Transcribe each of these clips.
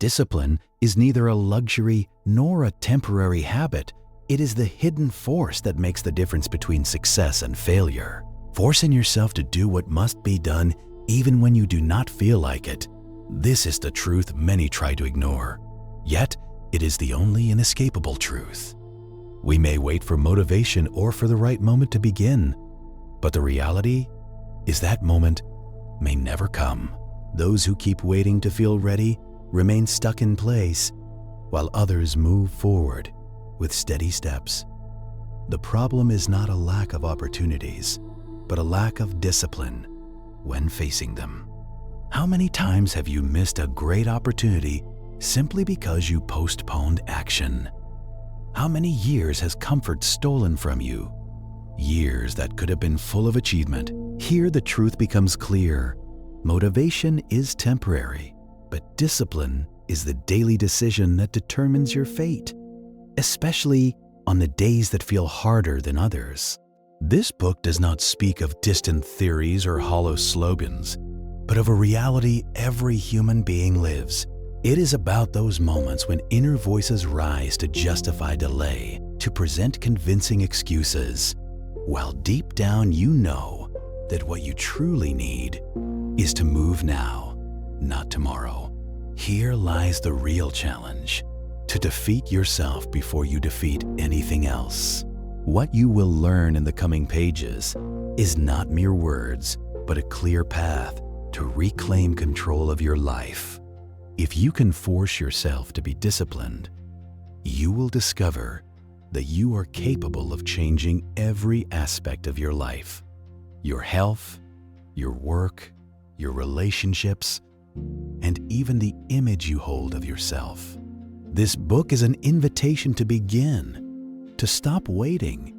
Discipline is neither a luxury nor a temporary habit. It is the hidden force that makes the difference between success and failure. Forcing yourself to do what must be done even when you do not feel like it. This is the truth many try to ignore. Yet, it is the only inescapable truth. We may wait for motivation or for the right moment to begin, but the reality is that moment may never come. Those who keep waiting to feel ready remain stuck in place, while others move forward with steady steps. The problem is not a lack of opportunities, but a lack of discipline when facing them. How many times have you missed a great opportunity simply because you postponed action? How many years has comfort stolen from you? Years that could have been full of achievement. Here the truth becomes clear. Motivation is temporary, but discipline is the daily decision that determines your fate, especially on the days that feel harder than others. This book does not speak of distant theories or hollow slogans, but of a reality every human being lives. It is about those moments when inner voices rise to justify delay, to present convincing excuses, while deep down you know that what you truly need is to move now, not tomorrow. Here lies the real challenge: to defeat yourself before you defeat anything else. What you will learn in the coming pages is not mere words, but a clear path to reclaim control of your life. If you can force yourself to be disciplined, you will discover that you are capable of changing every aspect of your life: your health, your work, your relationships, and even the image you hold of yourself. This book is an invitation to begin, to stop waiting,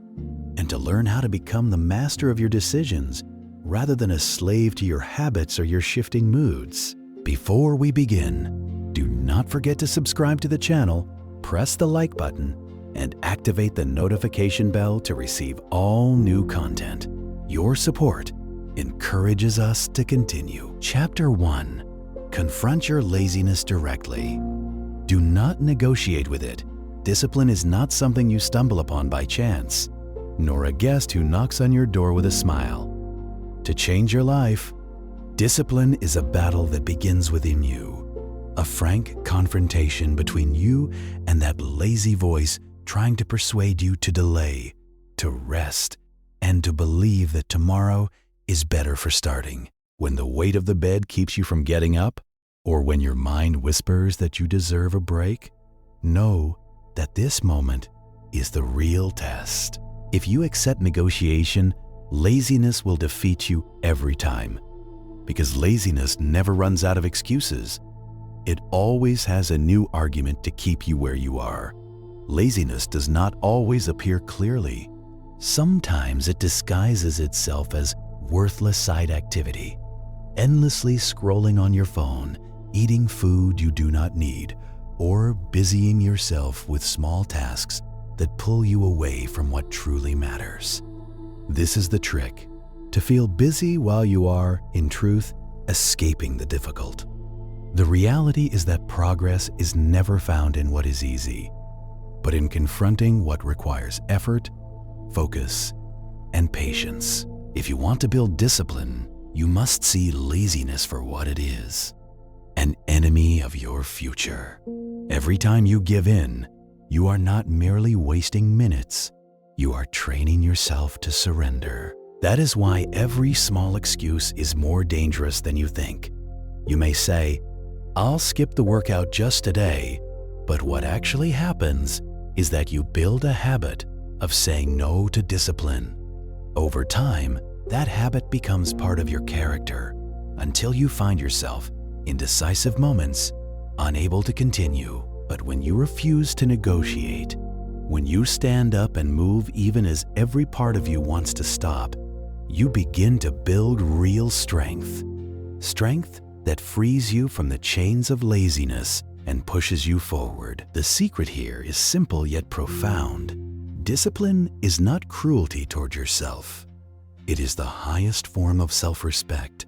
and to learn how to become the master of your decisions rather than a slave to your habits or your shifting moods. Before we begin, do not forget to subscribe to the channel, press the like button, and activate the notification bell to receive all new content. Your support encourages us to continue. Chapter 1. Confront your laziness directly. Do not negotiate with it. Discipline is not something you stumble upon by chance, nor a guest who knocks on your door with a smile. To change your life, discipline is a battle that begins within you, a frank confrontation between you and that lazy voice trying to persuade you to delay, to rest, and to believe that tomorrow is better for starting. When the weight of the bed keeps you from getting up, or when your mind whispers that you deserve a break, know that this moment is the real test. If you accept negotiation, laziness will defeat you every time. Because laziness never runs out of excuses. It always has a new argument to keep you where you are. Laziness does not always appear clearly. Sometimes it disguises itself as worthless side activity, endlessly scrolling on your phone, eating food you do not need, or busying yourself with small tasks that pull you away from what truly matters. This is the trick: to feel busy while you are, in truth, escaping the difficult. The reality is that progress is never found in what is easy, but in confronting what requires effort, focus, and patience. If you want to build discipline, you must see laziness for what it is: an enemy of your future. Every time you give in, you are not merely wasting minutes, you are training yourself to surrender. That is why every small excuse is more dangerous than you think. You may say, "I'll skip the workout just today," but what actually happens is that you build a habit of saying no to discipline. Over time, that habit becomes part of your character until you find yourself in decisive moments unable to continue. But when you refuse to negotiate, when you stand up and move even as every part of you wants to stop, you begin to build real strength. Strength that frees you from the chains of laziness and pushes you forward. The secret here is simple yet profound. Discipline is not cruelty toward yourself. It is the highest form of self-respect.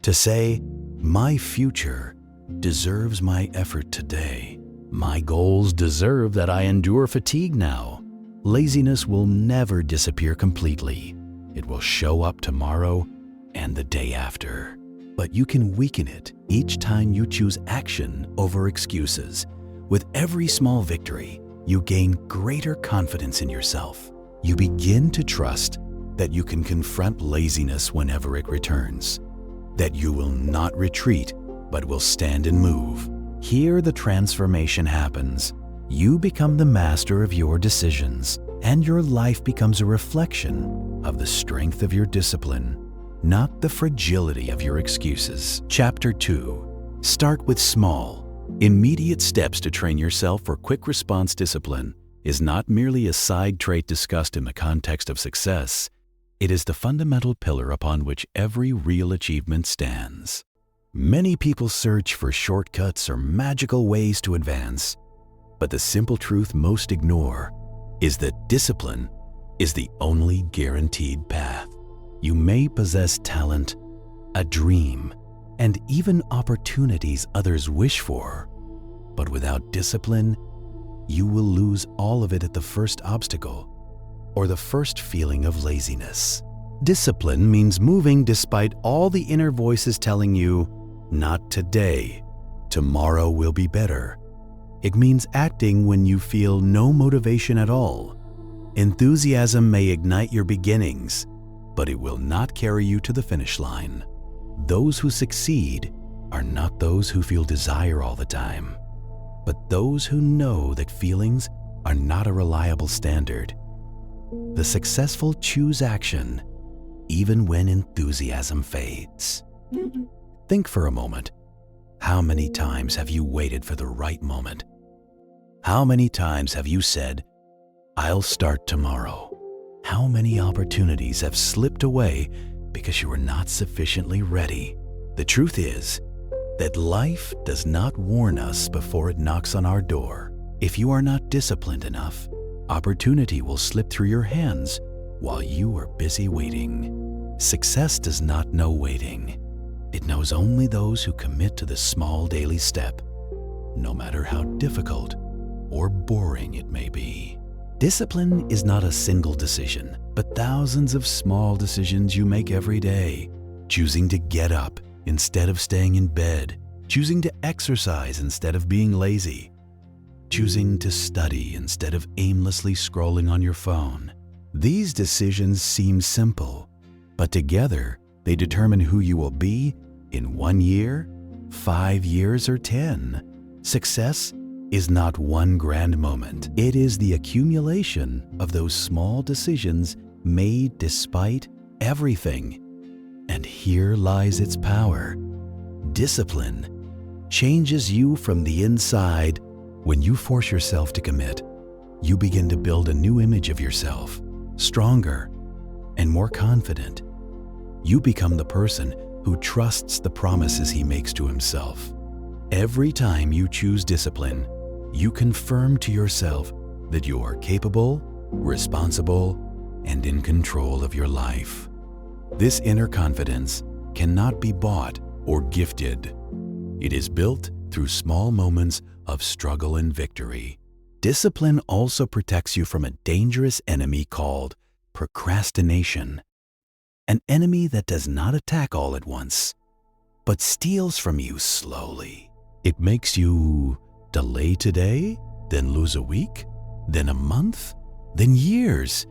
To say, "My future deserves my effort today. My goals deserve that I endure fatigue now. Laziness will never disappear completely. It will show up tomorrow and the day after. But you can weaken it each time you choose action over excuses. With every small victory, you gain greater confidence in yourself. You begin to trust that you can confront laziness whenever it returns, that you will not retreat, but will stand and move. Here the transformation happens. You become the master of your decisions, and your life becomes a reflection of the strength of your discipline, not the fragility of your excuses. Chapter 2. Start with small, immediate steps to train yourself for quick response discipline is not merely a side trait discussed in the context of success. It is the fundamental pillar upon which every real achievement stands. Many people search for shortcuts or magical ways to advance, but the simple truth most ignore is that discipline is the only guaranteed path. You may possess talent, a dream, and even opportunities others wish for, but without discipline, you will lose all of it at the first obstacle or the first feeling of laziness. Discipline means moving despite all the inner voices telling you, "Not today, tomorrow will be better." It means acting when you feel no motivation at all. Enthusiasm may ignite your beginnings, but it will not carry you to the finish line. Those who succeed are not those who feel desire all the time, but those who know that feelings are not a reliable standard. The successful choose action, even when enthusiasm fades. Think for a moment. How many times have you waited for the right moment? How many times have you said, "I'll start tomorrow"? How many opportunities have slipped away because you were not sufficiently ready? The truth is that life does not warn us before it knocks on our door. If you are not disciplined enough, opportunity will slip through your hands while you are busy waiting. Success does not know waiting. It knows only those who commit to the small daily step, no matter how difficult or boring it may be. Discipline is not a single decision, but thousands of small decisions you make every day. Choosing to get up instead of staying in bed, choosing to exercise instead of being lazy, choosing to study instead of aimlessly scrolling on your phone. These decisions seem simple, but together they determine who you will be in 1 year, 5 years, or 10. Success is not one grand moment. It is the accumulation of those small decisions made despite everything. And here lies its power. Discipline changes you from the inside. When you force yourself to commit, you begin to build a new image of yourself, stronger and more confident. You become the person who trusts the promises he makes to himself. Every time you choose discipline, you confirm to yourself that you are capable, responsible, and in control of your life. This inner confidence cannot be bought or gifted. It is built through small moments of struggle and victory. Discipline also protects you from a dangerous enemy called procrastination, an enemy that does not attack all at once, but steals from you slowly. It makes you delay today, then lose a week, then a month, then years,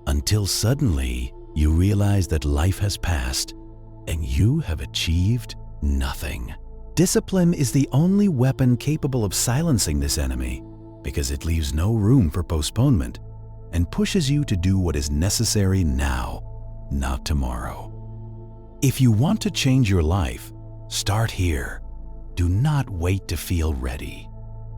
until suddenly you realize that life has passed and you have achieved nothing. Discipline is the only weapon capable of silencing this enemy because it leaves no room for postponement and pushes you to do what is necessary now, not tomorrow. If you want to change your life, start here. Do not wait to feel ready.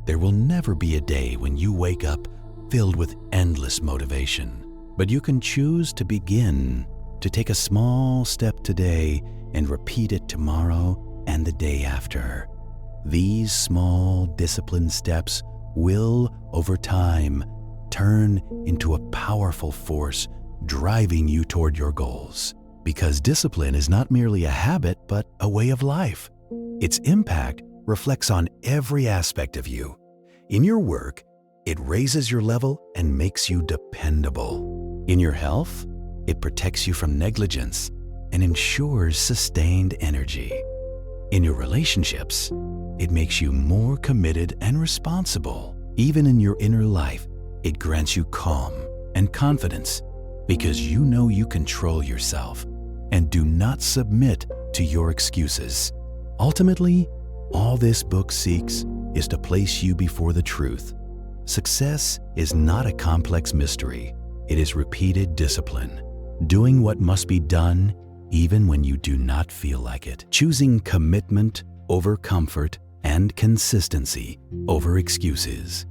There will never be a day when you wake up filled with endless motivation, but you can choose to begin, to take a small step today and repeat it tomorrow and the day after. These small disciplined steps will, over time, turn into a powerful force driving you toward your goals. Because discipline is not merely a habit, but a way of life. Its impact reflects on every aspect of you. In your work, it raises your level and makes you dependable. In your health, it protects you from negligence and ensures sustained energy. In your relationships, it makes you more committed and responsible. Even in your inner life, it grants you calm and confidence because you know you control yourself and do not submit to your excuses. Ultimately, all this book seeks is to place you before the truth. Success is not a complex mystery. It is repeated discipline, doing what must be done even when you do not feel like it, choosing commitment over comfort and consistency over excuses.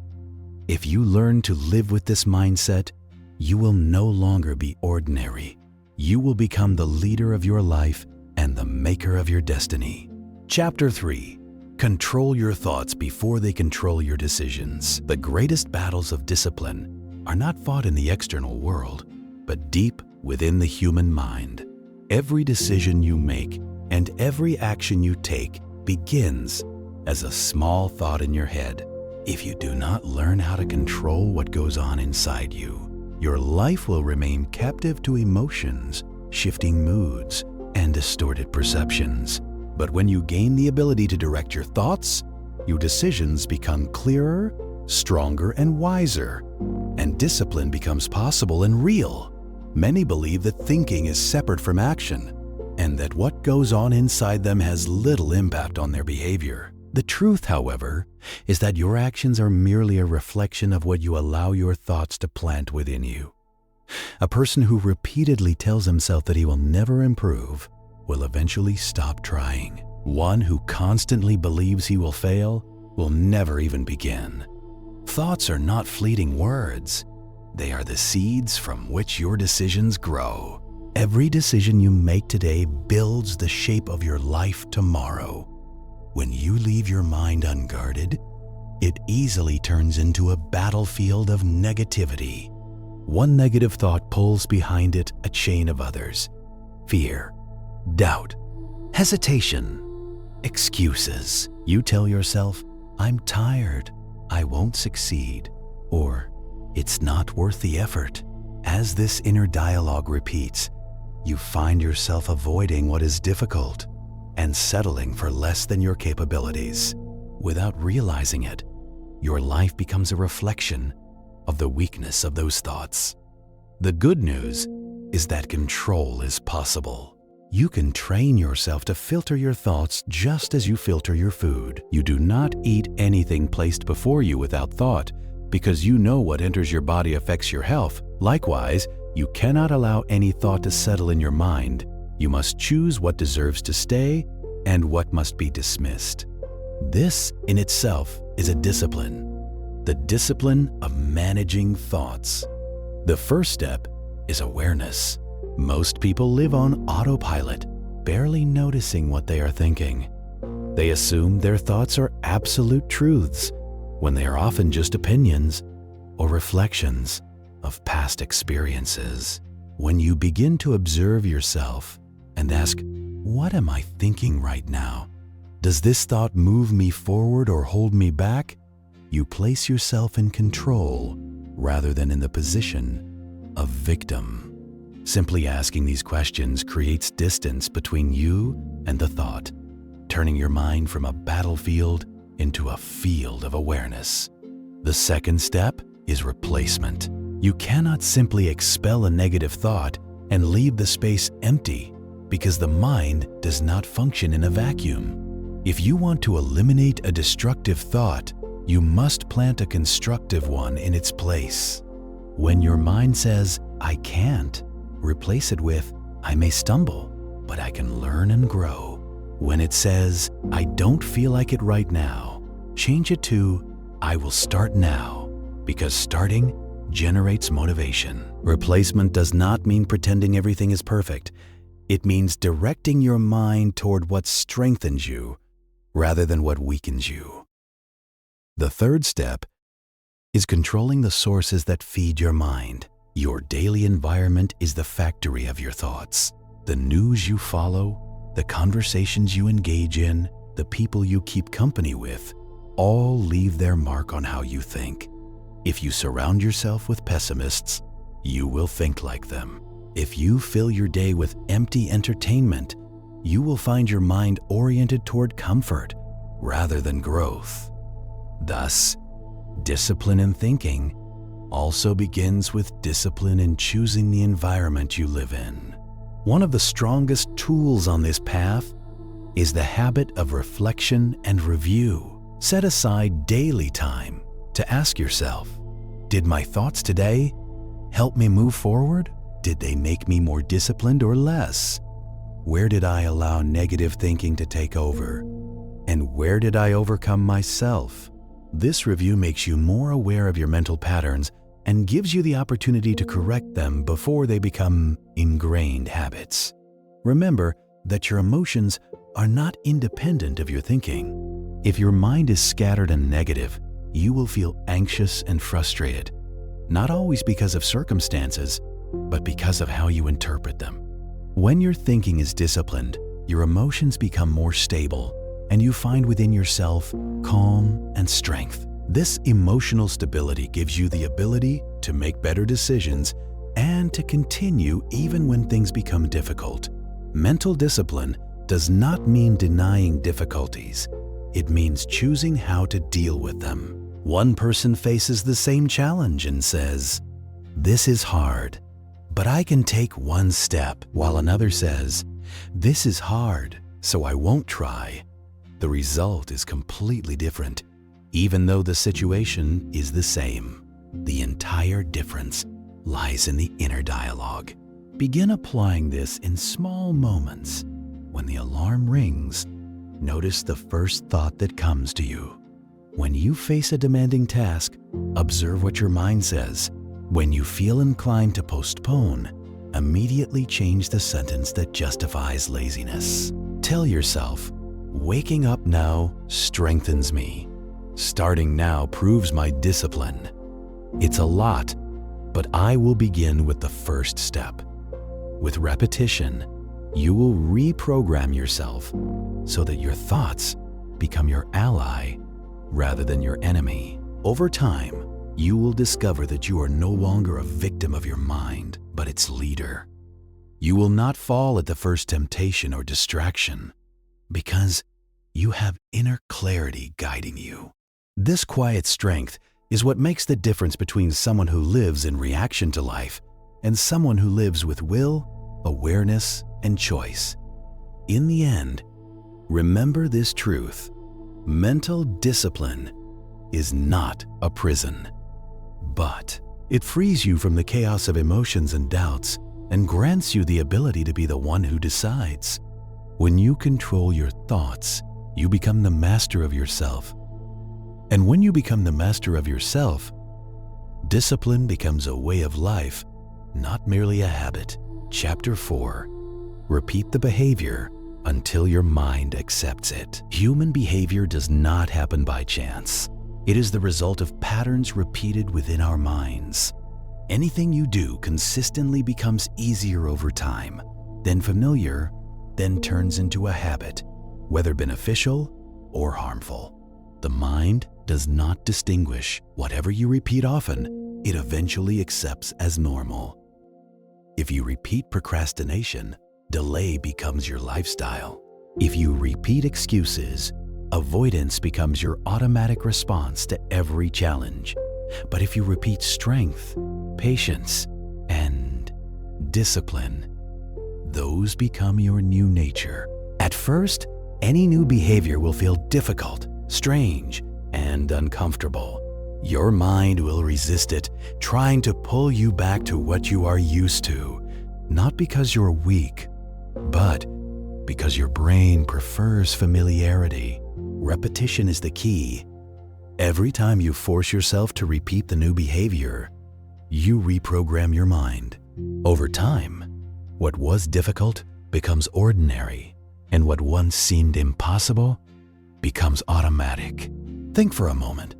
If you learn to live with this mindset, you will no longer be ordinary. You will become the leader of your life and the maker of your destiny. Chapter 3. Control your thoughts before they control your decisions. The greatest battles of discipline are not fought in the external world, but deep within the human mind. Every decision you make and every action you take begins as a small thought in your head. If you do not learn how to control what goes on inside you, your life will remain captive to emotions, shifting moods, and distorted perceptions. But when you gain the ability to direct your thoughts, your decisions become clearer, stronger, and wiser, and discipline becomes possible and real. Many believe that thinking is separate from action, and that what goes on inside them has little impact on their behavior. The truth, however, is that your actions are merely a reflection of what you allow your thoughts to plant within you. A person who repeatedly tells himself that he will never improve will eventually stop trying. One who constantly believes he will fail will never even begin. Thoughts are not fleeting words. They are the seeds from which your decisions grow. Every decision you make today builds the shape of your life tomorrow. When you leave your mind unguarded, it easily turns into a battlefield of negativity. One negative thought pulls behind it a chain of others: fear, doubt, hesitation, excuses. You tell yourself, "I'm tired, I won't succeed," or "it's not worth the effort." As this inner dialogue repeats, you find yourself avoiding what is difficult and settling for less than your capabilities. Without realizing it, your life becomes a reflection of the weakness of those thoughts. The good news is that control is possible. You can train yourself to filter your thoughts just as you filter your food. You do not eat anything placed before you without thought, because you know what enters your body affects your health. Likewise, you cannot allow any thought to settle in your mind. You must choose what deserves to stay and what must be dismissed. This in itself is a discipline, the discipline of managing thoughts. The first step is awareness. Most people live on autopilot, barely noticing what they are thinking. They assume their thoughts are absolute truths, when they are often just opinions or reflections of past experiences. When you begin to observe yourself and ask, "What am I thinking right now? Does this thought move me forward or hold me back?" you place yourself in control rather than in the position of victim. Simply asking these questions creates distance between you and the thought, turning your mind from a battlefield into a field of awareness. The second step is replacement. You cannot simply expel a negative thought and leave the space empty, because the mind does not function in a vacuum. If you want to eliminate a destructive thought, you must plant a constructive one in its place. When your mind says, "I can't," replace it with, "I may stumble, but I can learn and grow." When it says, "I don't feel like it right now," change it to, "I will start now," because starting generates motivation. Replacement does not mean pretending everything is perfect. It means directing your mind toward what strengthens you rather than what weakens you. The third step is controlling the sources that feed your mind. Your daily environment is the factory of your thoughts. The news you follow, the conversations you engage in, the people you keep company with, all leave their mark on how you think. If you surround yourself with pessimists, you will think like them. If you fill your day with empty entertainment, you will find your mind oriented toward comfort rather than growth. Thus, discipline in thinking also begins with discipline in choosing the environment you live in. One of the strongest tools on this path is the habit of reflection and review. Set aside daily time to ask yourself, did my thoughts today help me move forward? Did they make me more disciplined or less? Where did I allow negative thinking to take over? And where did I overcome myself? This review makes you more aware of your mental patterns and gives you the opportunity to correct them before they become ingrained habits. Remember that your emotions are not independent of your thinking. If your mind is scattered and negative, you will feel anxious and frustrated, not always because of circumstances, but because of how you interpret them. When your thinking is disciplined, your emotions become more stable, and you find within yourself calm and strength. This emotional stability gives you the ability to make better decisions and to continue even when things become difficult. Mental discipline does not mean denying difficulties. It means choosing how to deal with them. One person faces the same challenge and says, "This is hard, but I can take one step," while another says, "This is hard, so I won't try." The result is completely different, even though the situation is the same. The entire difference lies in the inner dialogue. Begin applying this in small moments. When the alarm rings, notice the first thought that comes to you. When you face a demanding task, observe what your mind says. When you feel inclined to postpone, immediately change the sentence that justifies laziness. Tell yourself, "Waking up now strengthens me. Starting now proves my discipline. It's a lot, but I will begin with the first step." With repetition, you will reprogram yourself so that your thoughts become your ally rather than your enemy. Over time, you will discover that you are no longer a victim of your mind, but its leader. You will not fall at the first temptation or distraction because you have inner clarity guiding you. This quiet strength is what makes the difference between someone who lives in reaction to life and someone who lives with will, awareness, and choice. In the end, remember this truth: mental discipline is not a prison, but it frees you from the chaos of emotions and doubts and grants you the ability to be the one who decides. When you control your thoughts, you become the master of yourself. And when you become the master of yourself, discipline becomes a way of life, not merely a habit. Chapter 4. Repeat the behavior until your mind accepts it. Human behavior does not happen by chance. It is the result of patterns repeated within our minds. Anything you do consistently becomes easier over time, then familiar, then turns into a habit, whether beneficial or harmful. The mind does not distinguish. Whatever you repeat often, it eventually accepts as normal. If you repeat procrastination, delay becomes your lifestyle. If you repeat excuses, avoidance becomes your automatic response to every challenge. But if you repeat strength, patience, and discipline, those become your new nature. At first, any new behavior will feel difficult, strange, and uncomfortable. Your mind will resist it, trying to pull you back to what you are used to, not because you're weak, but because your brain prefers familiarity. Repetition is the key. Every time you force yourself to repeat the new behavior, you reprogram your mind. Over time, what was difficult becomes ordinary, and what once seemed impossible becomes automatic. Think for a moment.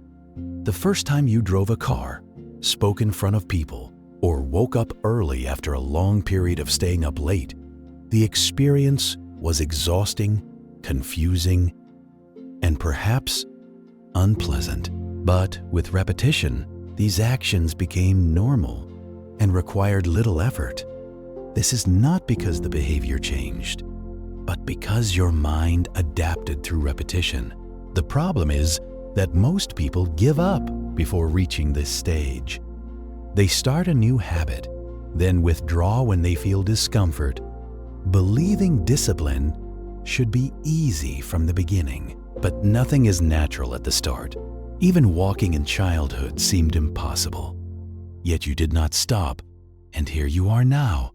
The first time you drove a car, spoke in front of people, or woke up early after a long period of staying up late, the experience was exhausting, confusing, and perhaps unpleasant. But with repetition, these actions became normal and required little effort. This is not because the behavior changed, but because your mind adapted through repetition. The problem is that most people give up before reaching this stage. They start a new habit, then withdraw when they feel discomfort, believing discipline should be easy from the beginning. But nothing is natural at the start. Even walking in childhood seemed impossible. Yet you did not stop, and here you are now,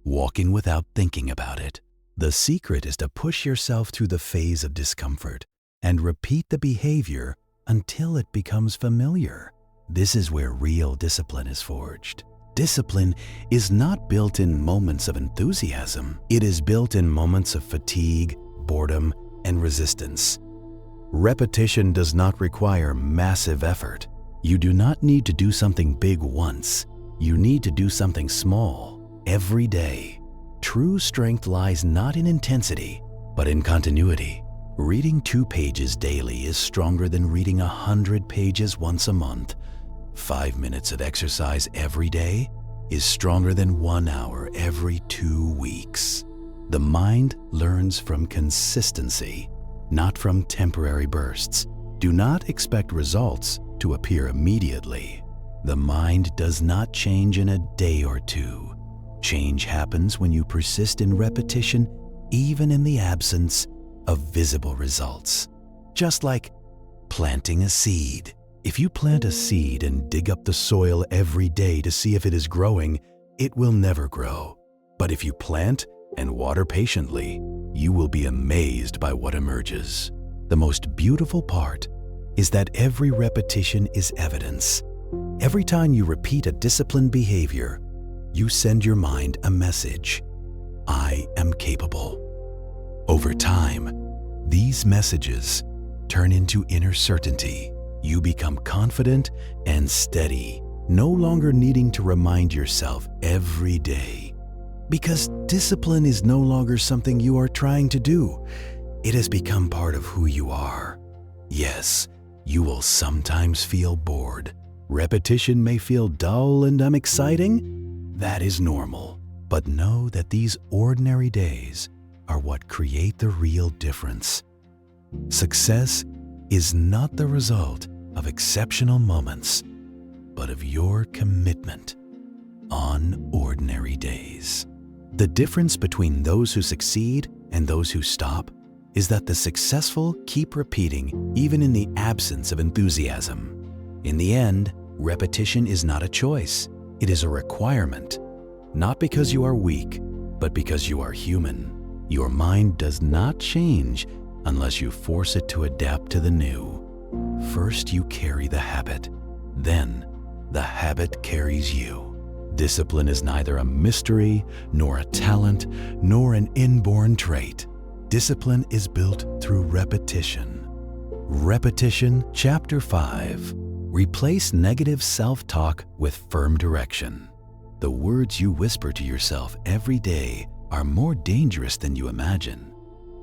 walking without thinking about it. The secret is to push yourself through the phase of discomfort and repeat the behavior until it becomes familiar. This is where real discipline is forged. Discipline is not built in moments of enthusiasm. It is built in moments of fatigue, boredom, and resistance. Repetition does not require massive effort. You do not need to do something big once. You need to do something small every day. True strength lies not in intensity, but in continuity. Reading 2 pages daily is stronger than reading 100 pages once a month. 5 minutes of exercise every day is stronger than 1 hour every 2 weeks. The mind learns from consistency, not from temporary bursts. Do not expect results to appear immediately. The mind does not change in a day or two. Change happens when you persist in repetition, even in the absence of visible results. Just like planting a seed. If you plant a seed and dig up the soil every day to see if it is growing, it will never grow. But if you plant and water patiently, you will be amazed by what emerges. The most beautiful part is that every repetition is evidence. Every time you repeat a disciplined behavior, you send your mind a message: I am capable. Over time, these messages turn into inner certainty. You become confident and steady, no longer needing to remind yourself every day. Because discipline is no longer something you are trying to do. It has become part of who you are. Yes, you will sometimes feel bored. Repetition may feel dull and unexciting. That is normal. But know that these ordinary days are what create the real difference. Success is not the result of exceptional moments, but of your commitment on ordinary days. The difference between those who succeed and those who stop is that the successful keep repeating even in the absence of enthusiasm. In the end, repetition is not a choice. It is a requirement, not because you are weak, but because you are human. Your mind does not change unless you force it to adapt to the new. First, you carry the habit. Then, the habit carries you. Discipline is neither a mystery, nor a talent, nor an inborn trait. Discipline is built through repetition. Repetition, Chapter 5. Replace negative self-talk with firm direction. The words you whisper to yourself every day are more dangerous than you imagine.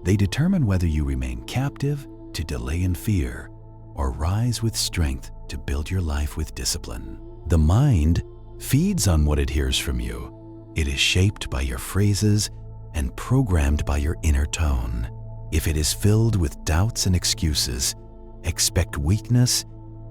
They determine whether you remain captive to delay and fear, or rise with strength to build your life with discipline. The mind feeds on what it hears from you. It is shaped by your phrases and programmed by your inner tone. If it is filled with doubts and excuses, expect weakness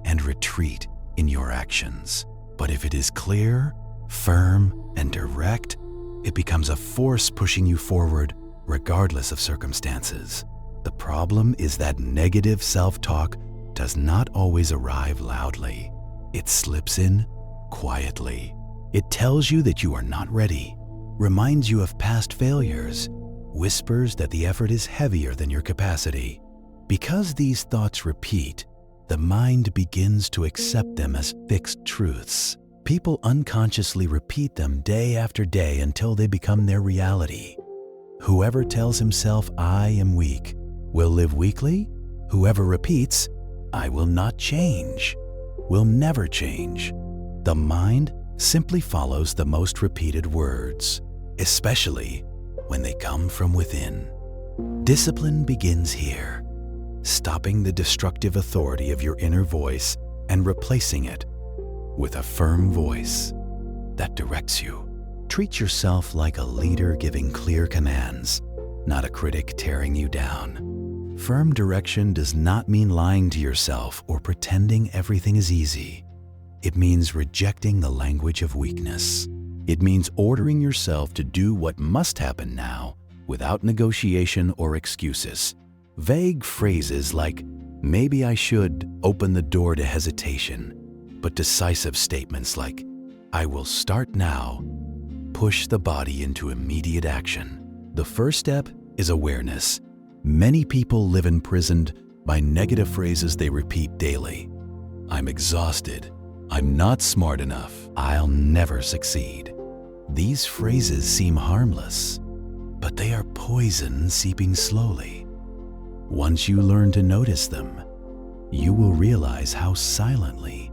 and retreat in your actions. But if it is clear, firm, and direct, it becomes a force pushing you forward regardless of circumstances. The problem is that negative self-talk does not always arrive loudly. It slips in quietly. It tells you that you are not ready, reminds you of past failures, whispers that the effort is heavier than your capacity. Because these thoughts repeat, the mind begins to accept them as fixed truths. People unconsciously repeat them day after day until they become their reality. Whoever tells himself, I am weak, will live weakly. Whoever repeats, I will not change, will never change. The mind simply follows the most repeated words, especially when they come from within. Discipline begins here. stopping the destructive authority of your inner voice and replacing it with a firm voice that directs you. Treat yourself like a leader giving clear commands, not a critic tearing you down. Firm direction does not mean lying to yourself or pretending everything is easy. It means rejecting the language of weakness. It means ordering yourself to do what must happen now without negotiation or excuses. Vague phrases like, "Maybe I should," open the door to hesitation, but decisive statements like, "I will start now," push the body into immediate action. The first step is awareness. Many people live imprisoned by negative phrases they repeat daily. "I'm exhausted," "I'm not smart enough," "I'll never succeed." These phrases seem harmless, but they are poison seeping slowly. Once you learn to notice them, you will realize how silently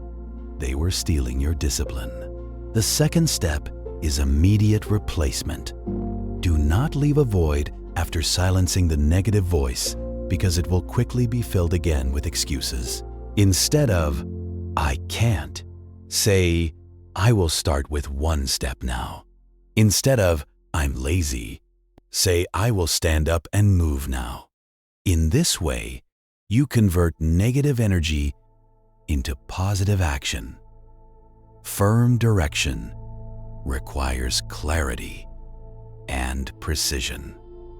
they were stealing your discipline. The second step is immediate replacement. Do not leave a void after silencing the negative voice, because it will quickly be filled again with excuses. Instead of, "I can't," say, "I will start with one step now." Instead of, "I'm lazy," say, "I will stand up and move now." In this way, you convert negative energy into positive action. Firm direction requires clarity and precision.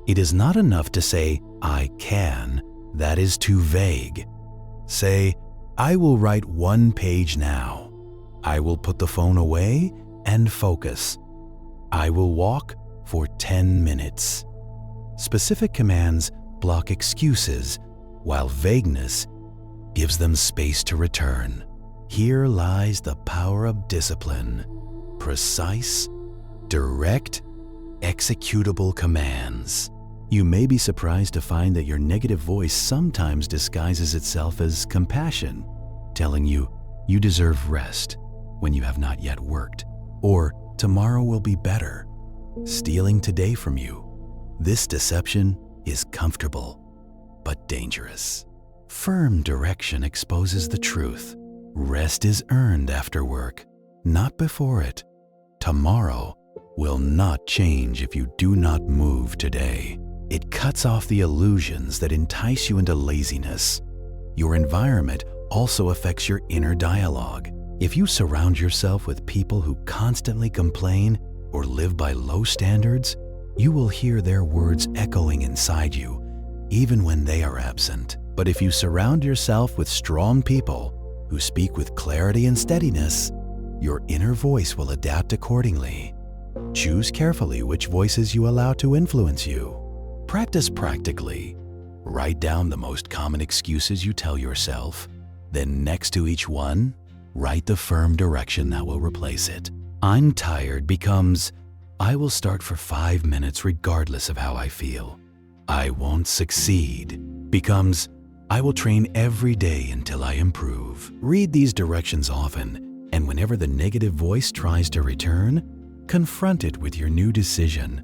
It is not enough to say, "I can," that is too vague. Say, "I will write one page now." "I will put the phone away and focus." "I will walk for 10 minutes. Specific commands block excuses, while vagueness gives them space to return. Here lies the power of discipline. Precise, direct, executable commands. You may be surprised to find that your negative voice sometimes disguises itself as compassion, telling you you deserve rest when you have not yet worked, or tomorrow will be better, stealing today from you. This deception is comfortable, but dangerous. Firm direction exposes the truth. Rest is earned after work, not before it. Tomorrow will not change if you do not move today. It cuts off the illusions that entice you into laziness. Your environment also affects your inner dialogue. If you surround yourself with people who constantly complain or live by low standards, you will hear their words echoing inside you, even when they are absent. But if you surround yourself with strong people who speak with clarity and steadiness, your inner voice will adapt accordingly. Choose carefully which voices you allow to influence you. Practice practically. Write down the most common excuses you tell yourself. Then next to each one, write the firm direction that will replace it. "I'm tired" becomes, "I will start for 5 minutes regardless of how I feel." "I won't succeed" becomes, "I will train every day until I improve." Read these directions often, and whenever the negative voice tries to return, confront it with your new decision.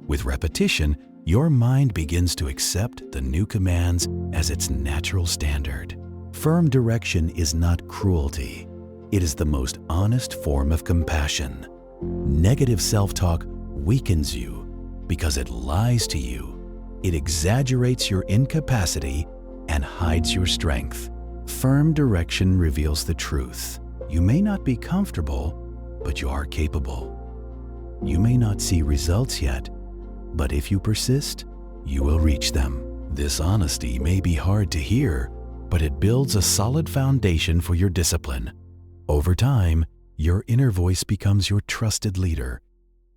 With repetition, your mind begins to accept the new commands as its natural standard. Firm direction is not cruelty. It is the most honest form of compassion. Negative self-talk weakens you because it lies to you. It exaggerates your incapacity and hides your strength. Firm direction reveals the truth. You may not be comfortable, but you are capable. You may not see results yet, but if you persist, you will reach them. This honesty may be hard to hear, but it builds a solid foundation for your discipline. Over time, your inner voice becomes your trusted leader.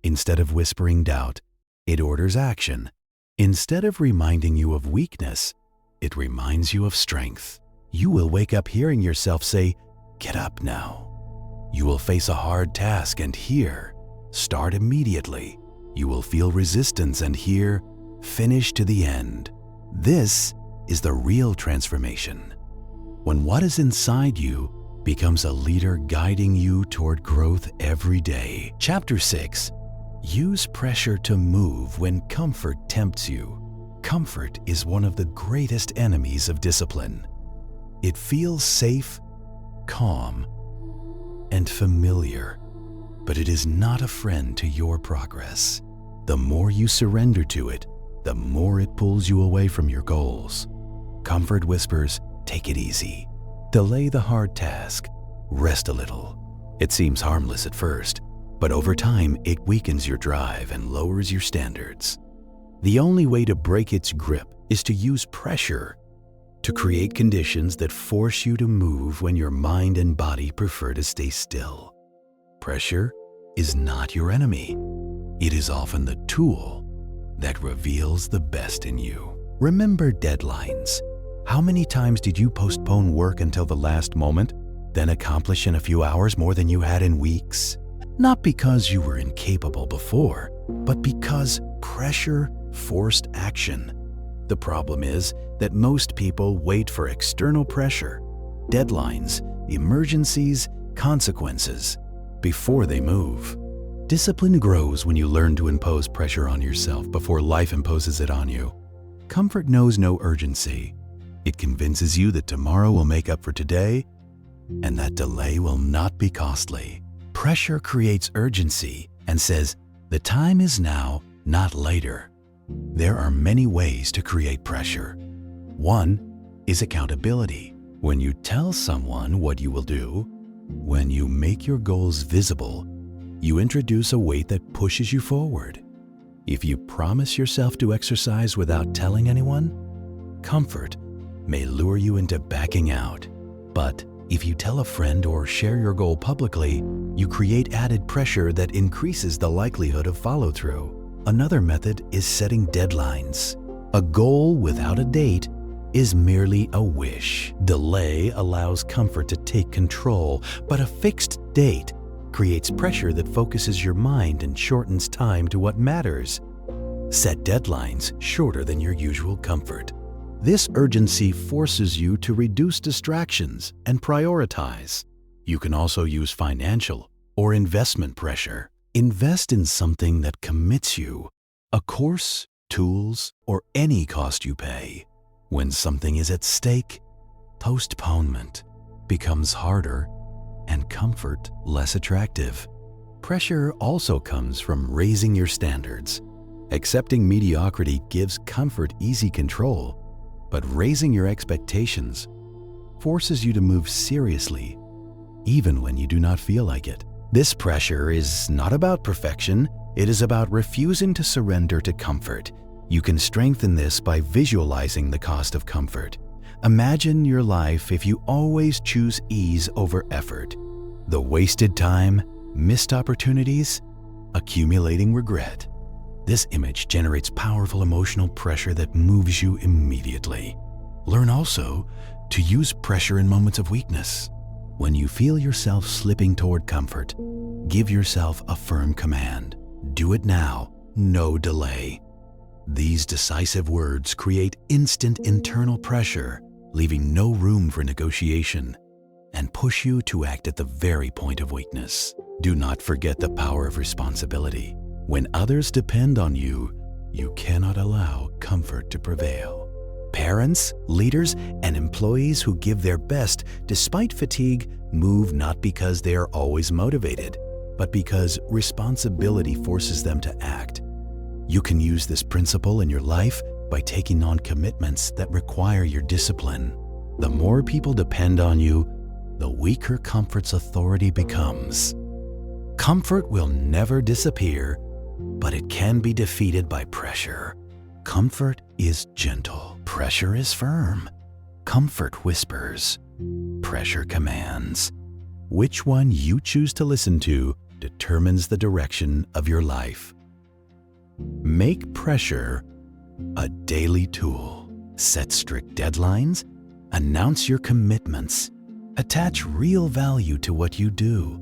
Instead of whispering doubt, it orders action. Instead of reminding you of weakness, it reminds you of strength. You will wake up hearing yourself say, "Get up now." You will face a hard task and hear, "Start immediately." You will feel resistance and hear, "Finish to the end." This is the real transformation. When what is inside you becomes a leader guiding you toward growth every day. Chapter 6. Use pressure to move when comfort tempts you. Comfort is one of the greatest enemies of discipline. It feels safe, calm, and familiar, but it is not a friend to your progress. The more you surrender to it, the more it pulls you away from your goals. Comfort whispers, take it easy. Delay the hard task. Rest a little. It seems harmless at first, but over time it weakens your drive and lowers your standards. The only way to break its grip is to use pressure, to create conditions that force you to move when your mind and body prefer to stay still. Pressure is not your enemy. It is often the tool that reveals the best in you. Remember deadlines. How many times did you postpone work until the last moment, then accomplish in a few hours more than you had in weeks? Not because you were incapable before, but because pressure forced action. The problem is that most people wait for external pressure, deadlines, emergencies, consequences, before they move. Discipline grows when you learn to impose pressure on yourself before life imposes it on you. Comfort knows no urgency. It convinces you that tomorrow will make up for today and that delay will not be costly. Pressure creates urgency and says, the time is now, not later. There are many ways to create pressure. One is accountability. When you tell someone what you will do, when you make your goals visible, you introduce a weight that pushes you forward. If you promise yourself to exercise without telling anyone, comfort may lure you into backing out. But if you tell a friend or share your goal publicly, you create added pressure that increases the likelihood of follow-through. Another method is setting deadlines. A goal without a date is merely a wish. Delay allows comfort to take control, but a fixed date creates pressure that focuses your mind and shortens time to what matters. Set deadlines shorter than your usual comfort. This urgency forces you to reduce distractions and prioritize. You can also use financial or investment pressure. Invest in something that commits you, a course, tools, or any cost you pay. When something is at stake, postponement becomes harder and comfort less attractive. Pressure also comes from raising your standards. Accepting mediocrity gives comfort easy control, but raising your expectations forces you to move seriously, even when you do not feel like it. This pressure is not about perfection, it is about refusing to surrender to comfort. You can strengthen this by visualizing the cost of comfort. Imagine your life if you always choose ease over effort. The wasted time, missed opportunities, accumulating regret. This image generates powerful emotional pressure that moves you immediately. Learn also to use pressure in moments of weakness. When you feel yourself slipping toward comfort, give yourself a firm command. Do it now, no delay. These decisive words create instant internal pressure, leaving no room for negotiation, and push you to act at the very point of weakness. Do not forget the power of responsibility. When others depend on you, you cannot allow comfort to prevail. Parents, leaders, and employees who give their best despite fatigue move not because they are always motivated, but because responsibility forces them to act. You can use this principle in your life by taking on commitments that require your discipline. The more people depend on you, the weaker comfort's authority becomes. Comfort will never disappear, but it can be defeated by pressure. Comfort is gentle. Pressure is firm. Comfort whispers. Pressure commands. Which one you choose to listen to determines the direction of your life. Make pressure a daily tool. Set strict deadlines. Announce your commitments. Attach real value to what you do.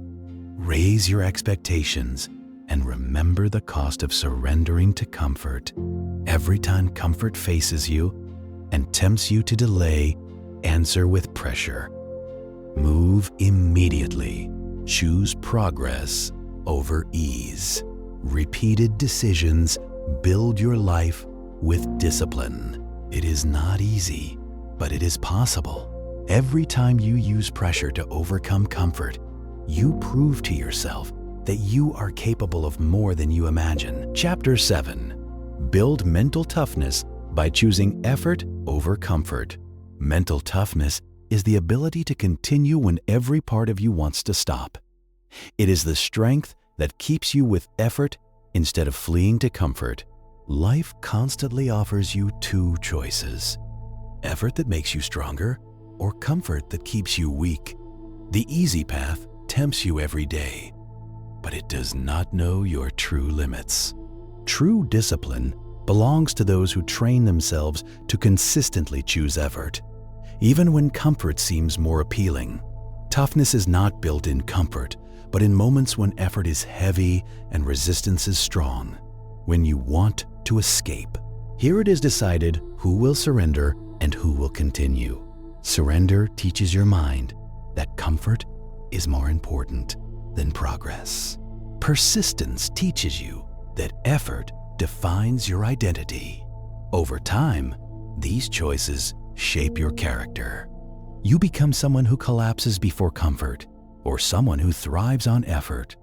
Raise your expectations and remember the cost of surrendering to comfort. Every time comfort faces you and tempts you to delay, answer with pressure. Move immediately. Choose progress over ease. Repeated decisions build your life with discipline. It is not easy, but it is possible. Every time you use pressure to overcome comfort, you prove to yourself that you are capable of more than you imagine. Chapter 7. Build mental toughness by choosing effort over comfort. Mental toughness is the ability to continue when every part of you wants to stop. It is the strength that keeps you with effort instead of fleeing to comfort. Life constantly offers you two choices: effort that makes you stronger, or comfort that keeps you weak. The easy path tempts you every day, but it does not know your true limits. True discipline belongs to those who train themselves to consistently choose effort, even when comfort seems more appealing. Toughness is not built in comfort, but in moments when effort is heavy and resistance is strong, when you want to escape. Here it is decided who will surrender and who will continue. Surrender teaches your mind that comfort is more important than progress. Persistence teaches you that effort defines your identity. Over time, these choices shape your character. You become someone who collapses before comfort, or someone who thrives on effort.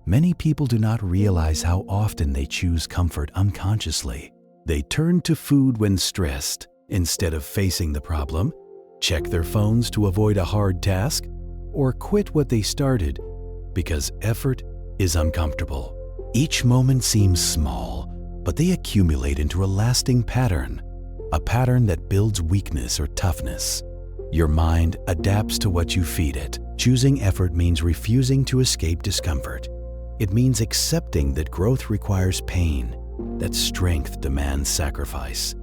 Many people do not realize how often they choose comfort unconsciously. They turn to food when stressed instead of facing the problem, check their phones to avoid a hard task, or quit what they started because effort is uncomfortable. Each moment seems small, but they accumulate into a lasting pattern, a pattern that builds weakness or toughness. Your mind adapts to what you feed it. Choosing effort means refusing to escape discomfort. It means accepting that growth requires pain, that strength demands sacrifice,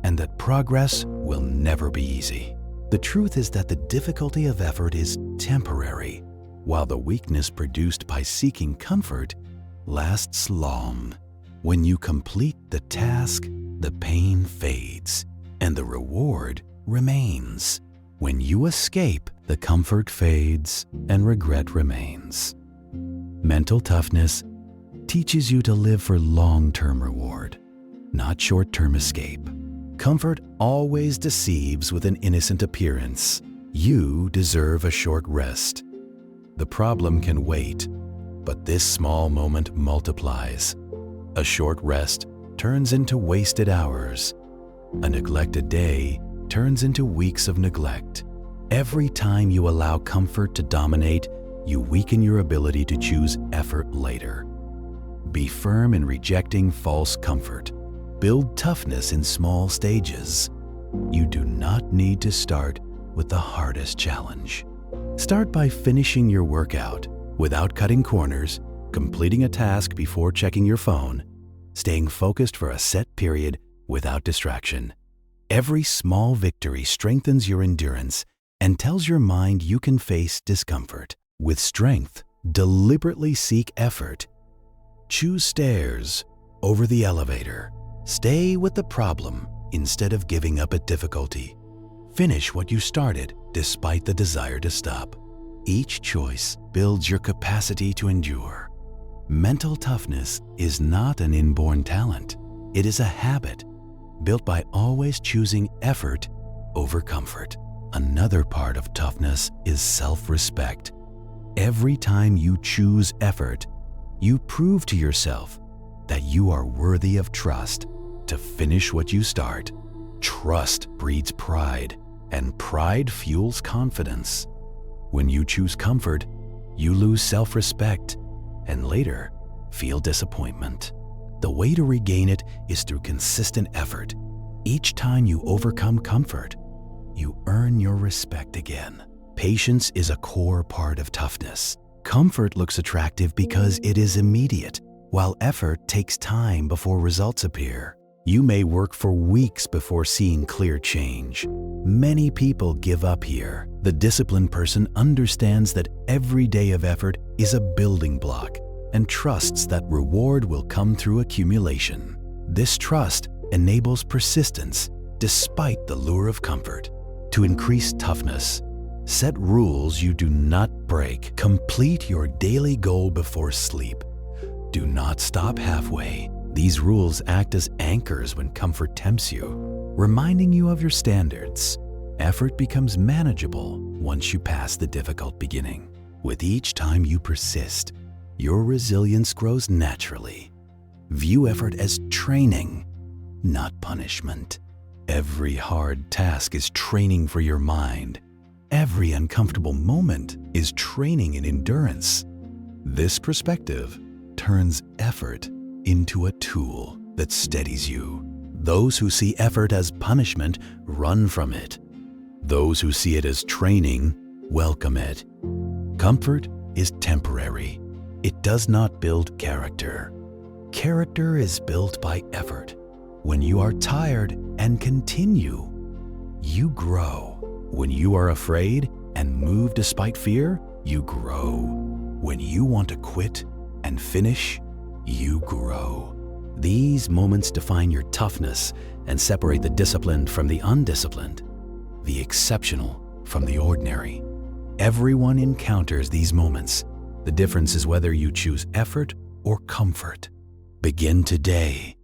and that progress will never be easy. The truth is that the difficulty of effort is temporary, while the weakness produced by seeking comfort lasts long. When you complete the task, the pain fades, and the reward remains. When you escape, the comfort fades and regret remains. Mental toughness teaches you to live for long-term reward, not short-term escape. Comfort always deceives with an innocent appearance. You deserve a short rest. The problem can wait, but this small moment multiplies. A short rest turns into wasted hours. A neglected day turns into weeks of neglect. Every time you allow comfort to dominate, you weaken your ability to choose effort later. Be firm in rejecting false comfort. Build toughness in small stages. You do not need to start with the hardest challenge. Start by finishing your workout without cutting corners, completing a task before checking your phone, staying focused for a set period without distraction. Every small victory strengthens your endurance and tells your mind you can face discomfort. With strength, deliberately seek effort. Choose stairs over the elevator. Stay with the problem instead of giving up at difficulty. Finish what you started despite the desire to stop. Each choice builds your capacity to endure. Mental toughness is not an inborn talent. It is a habit built by always choosing effort over comfort. Another part of toughness is self-respect. Every time you choose effort, you prove to yourself that you are worthy of trust to finish what you start. Trust breeds pride, and pride fuels confidence. When you choose comfort, you lose self-respect and later feel disappointment. The way to regain it is through consistent effort. Each time you overcome comfort, you earn your respect again. Patience is a core part of toughness. Comfort looks attractive because it is immediate, while effort takes time before results appear. You may work for weeks before seeing clear change. Many people give up here. The disciplined person understands that every day of effort is a building block and trusts that reward will come through accumulation. This trust enables persistence despite the lure of comfort. To increase toughness, set rules you do not break. Complete your daily goal before sleep. Do not stop halfway. These rules act as anchors when comfort tempts you, reminding you of your standards. Effort becomes manageable once you pass the difficult beginning. With each time you persist, your resilience grows naturally. View effort as training, not punishment. Every hard task is training for your mind. Every uncomfortable moment is training in endurance. This perspective turns effort into a tool that steadies you. Those who see effort as punishment run from it. Those who see it as training welcome it. Comfort is temporary. It does not build character. Character is built by effort. When you are tired and continue, you grow. When you are afraid and move despite fear, you grow. When you want to quit and finish, you grow. These moments define your toughness and separate the disciplined from the undisciplined, the exceptional from the ordinary. Everyone encounters these moments. The difference is whether you choose effort or comfort. Begin today